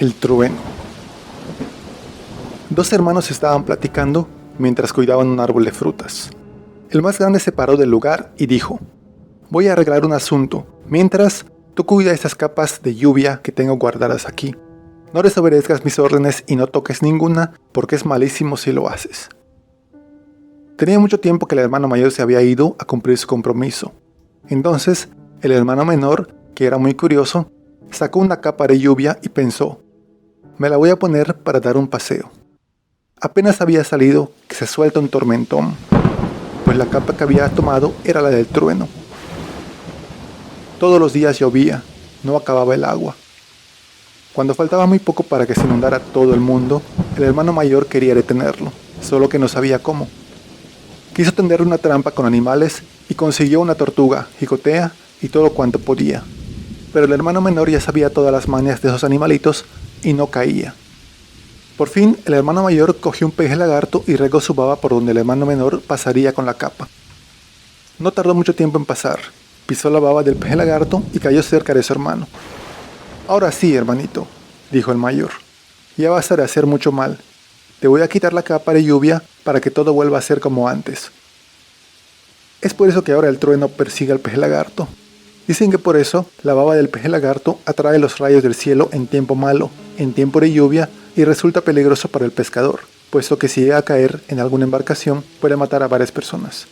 El trueno. Dos hermanos estaban platicando mientras cuidaban un árbol de frutas. El más grande se paró del lugar y dijo: voy a arreglar un asunto, mientras tú cuida estas capas de lluvia que tengo guardadas aquí. No desobedezcas mis órdenes y no toques ninguna, porque es malísimo si lo haces. Tenía mucho tiempo que el hermano mayor se había ido a cumplir su compromiso. Entonces, el hermano menor, que era muy curioso, sacó una capa de lluvia y pensó: me la voy a poner para dar un paseo. Apenas había salido que se suelta un tormentón, pues la capa que había tomado era la del trueno. Todos los días llovía, no acababa el agua. Cuando faltaba muy poco para que se inundara todo el mundo, el hermano mayor quería detenerlo, solo que no sabía cómo. Quiso tender una trampa con animales y consiguió una tortuga, jicotea y todo cuanto podía. Pero el hermano menor ya sabía todas las mañas de esos animalitos y no caía. Por fin, el hermano mayor cogió un peje lagarto y regó su baba por donde el hermano menor pasaría con la capa. No tardó mucho tiempo en pasar. Pisó la baba del peje lagarto y cayó cerca de su hermano. Ahora sí, hermanito, dijo el mayor. Ya basta de hacer mucho mal. Te voy a quitar la capa de lluvia para que todo vuelva a ser como antes. Es por eso que ahora el trueno persigue al peje lagarto. Dicen que por eso la baba del peje lagarto atrae los rayos del cielo en tiempo malo, en tiempo de lluvia, y resulta peligroso para el pescador, puesto que si llega a caer en alguna embarcación puede matar a varias personas.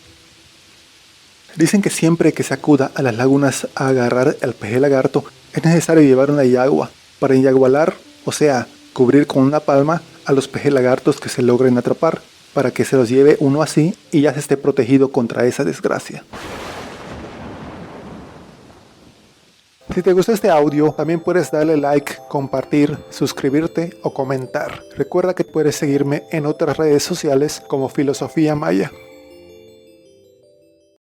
Dicen que siempre que se acuda a las lagunas a agarrar al peje lagarto es necesario llevar una yagua para enyagualar, o sea, cubrir con una palma a los peje lagartos que se logren atrapar, para que se los lleve uno así y ya se esté protegido contra esa desgracia. Si te gustó este audio, también puedes darle like, compartir, suscribirte o comentar. Recuerda que puedes seguirme en otras redes sociales como Filosofía Maya.